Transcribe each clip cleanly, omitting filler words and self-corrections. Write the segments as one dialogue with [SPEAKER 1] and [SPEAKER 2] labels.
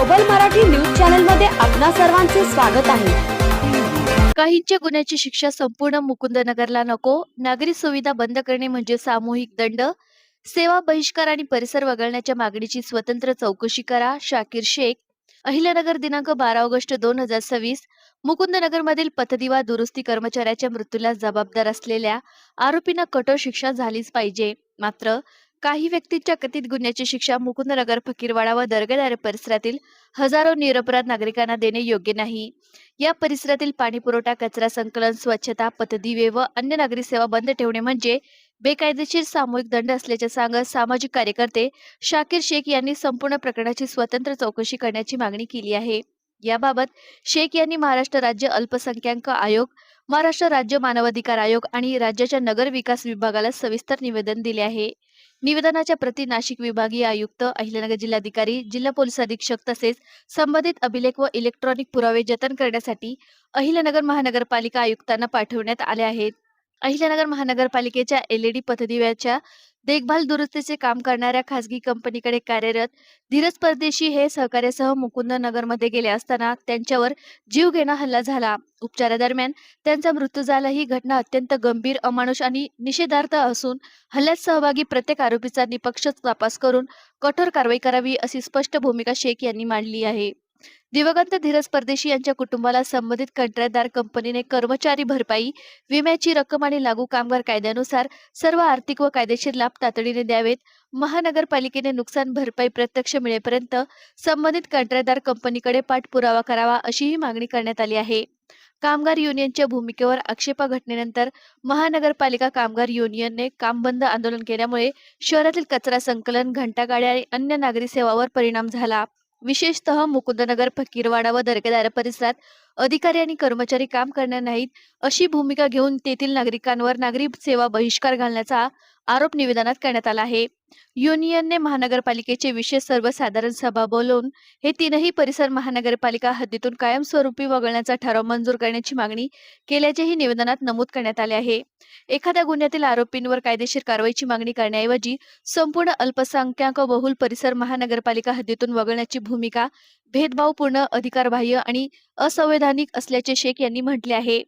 [SPEAKER 1] प्रबल Marathi news channel मध्ये आपणा सर्वांचे स्वागत आहे।
[SPEAKER 2] काहींच्या गुन्ह्याची शिक्षा संपूर्ण मुकुंदनगरला नको, नागरी सुविधा बंद करणे म्हणजे सामूहिक दंड, सेवा बहिष्कार आणि परिसर वगळण्याच्या मागणीची स्वतंत्र चौकशी करा। शाकीर शेख, अहिल्यानगर दिनांक 12 ऑगस्ट 2026। मुकुंदनगरमधील पथदिवा दुरुस्ती कर्मचाऱ्याच्या मृत्यूला जबाबदार असलेल्या आरोपींना कठोर शिक्षा झालीच पाहिजे। मात्र काही व्यक्तींच्या कथित गुन्ह्याची शिक्षा मुकुंदनगर, फकीरवाडा व दर्गेदार परिसरातील हजारो निरपराध नागरिकांना देणे योग्य नाही। या परिसरातील पाणी पुरवठा, कचरा संकलन, स्वच्छता, पथदिवे व अन्य नागरी सेवा बंद ठेवणे म्हणजे बेकायदेशीर सामूहिक दंड असल्याचे सांगत सामाजिक कार्यकर्ते शाकीर शेख यांनी संपूर्ण प्रकरणाची स्वतंत्र चौकशी करण्याची मागणी केली आहे। याबाबत शेख यांनी महाराष्ट्र राज्य अल्पसंख्याक आयोग, महाराष्ट्र राज्य मानवाधिकार आयोग आणि राज्याच्या नगर विकास विभागाला सविस्तर निवेदन दिले आहे। निवेदनाच्या प्रती नाशिक विभागीय आयुक्त, अहिल्यानगर जिल्हाधिकारी, जिल्हा पोलीस अधीक्षक तसेच संबंधित अभिलेख व इलेक्ट्रॉनिक पुरावे जतन करण्यासाठी अहिल्यानगर महानगरपालिका आयुक्तांना पाठवण्यात आले आहेत। अहिल्यानगर महानगरपालिकेच्या LED पथदिव्याच्या देखभाल दुरुस्तीचे काम करणाऱ्या खासगी कंपनीकडे कार्यरत धीरज परदेशी हे सहकार्यासह मुकुंदनगरमध्ये गेले असताना त्यांच्यावर जीवघेणा हल्ला झाला। उपचारादरम्यान त्यांचा मृत्यू झाला। ही घटना अत्यंत गंभीर, अमानुष आणि निषेधार्थ असून हल्ल्यात सहभागी प्रत्येक आरोपीचा निष्पक्ष तपास करून कठोर कारवाई करावी अशी स्पष्ट भूमिका शेख यांनी मांडली आहे। दिवंगत धीरज परदेशी यांच्या कुटुंबाला संबंधित कंत्राटदार कंपनीने कर्मचारी भरपाई, विम्याची रक्कम आणि लागू कामगार कायद्यानुसार सर्व आर्थिक व कायदेशीर लाभ तातडीने द्यावेत। महानगरपालिकेने नुकसान भरपाई प्रत्यक्ष मिळेपर्यंत संबंधित कंत्राटदार कंपनीकडे पाठपुरावा करावा अशीही मागणी करण्यात आली आहे। कामगार युनियनच्या भूमिकेवर आक्षेप घटनेनंतर महानगरपालिका कामगार युनियनने काम बंद आंदोलन केल्यामुळे शहरातील कचरा संकलन, घंटागाड्या आणि अन्य नागरी सेवावर परिणाम झाला। विशेषतः मुकुंदनगर, फकीरवाडा व दर्गेदार परिसरात अधिकारी आणि कर्मचारी काम करणार नाहीत अशी भूमिका घेऊन तेथील नागरिकांवर नागरी सेवा बहिष्कार घालण्याचा आरोप निवेदनात करण्यात आला आहे। युनियनने महानगरपालिकेचे विशेष सर्वसाधारण सभा बोलावून हे तीनही परिसर महानगरपालिका हद्दीतून कायमस्वरूपी वगळण्याचा ठराव मंजूर करण्याची मागणी केल्याचेही निवेदनात नमूद करण्यात आले आहे। एखाद्या गुन्ह्यातील आरोपींवर कायदेशीर कारवाईची मागणी करण्याऐवजी संपूर्ण अल्पसंख्याक बहुल परिसर महानगरपालिका हद्दीतून वगळण्याची भूमिका भेदभावपूर्ण, अधिकारबाह्य आणि असंवैधानिक असल्याचे शेख यांनी म्हटले आहे।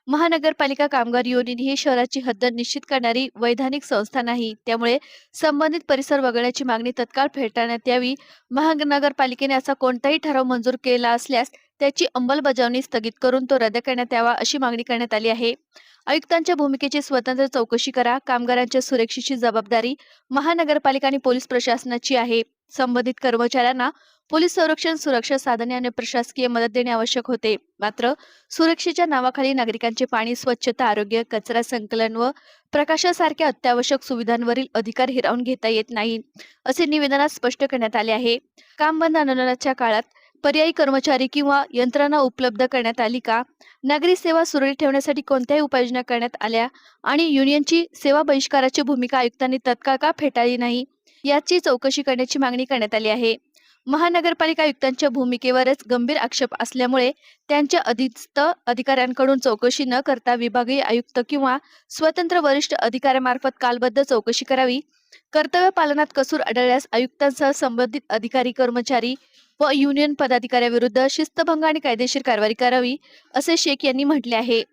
[SPEAKER 2] महानगरपालिका कामगार युनियन ही शहराची हद्द निश्चित करणारी वैधानिक संस्था नाही, त्यामुळे संबंधित परिसर वगळण्याची मागणी तत्काळ फेटाळण्यात यावी। महानगरपालिकेने असा कोणताही ठराव मंजूर केला असल्यास त्याची अंमलबजावणी स्थगित करून तो रद्द करण्यात यावा अशी मागणी करण्यात आली आहे। आयुक्तांच्या भूमिकेची स्वतंत्र चौकशी करा। कामगारांच्या सुरक्षेची जबाबदारी महानगरपालिका आणि पोलीस प्रशासनाची आहे। संबंधित कर्मचाऱ्यांना पोलीस संरक्षण, सुरक्षा साधने आणि प्रशासकीय मदत देणे आवश्यक होते। मात्र सुरक्षेच्या नावाखाली नागरिकांचे पाणी, स्वच्छता, आरोग्य, कचरा संकलन व प्रकाशासारख्या अत्यावश्यक सुविधांवरील अधिकार हिरावून घेता येत नाही असे निवेदनात स्पष्ट करण्यात आले आहे। काम बंद आंदोलनाच्या काळात पर्यायी कर्मचारी किंवा यंत्रणा उपलब्ध करण्यात आली का? नागरी सेवा सुरळीत ठेवण्यासाठी कोणत्याही उपाययोजना करण्यात आल्या आणि युनियनची सेवा बहिष्काराची भूमिका आयुक्तांनी तत्काळ का फेटाळली नाही याची चौकशी करण्याची मागणी करण्यात आली आहे। महानगरपालिका आयुक्तांच्या भूमिकेवरच गंभीर आक्षेप असल्यामुळे त्यांच्या अधीनस्थ अधिकाऱ्यांकडून चौकशी न करता विभागीय आयुक्त किंवा स्वतंत्र वरिष्ठ अधिकाऱ्यामार्फत कालबद्ध चौकशी करावी। कर्तव्य पालनात कसूर आढळल्यास आयुक्तांसह संबंधित अधिकारी, कर्मचारी व युनियन पदाधिकाऱ्याविरुद्ध शिस्तभंग आणि कायदेशीर कारवाई करावी असे शेख यांनी म्हटले आहे।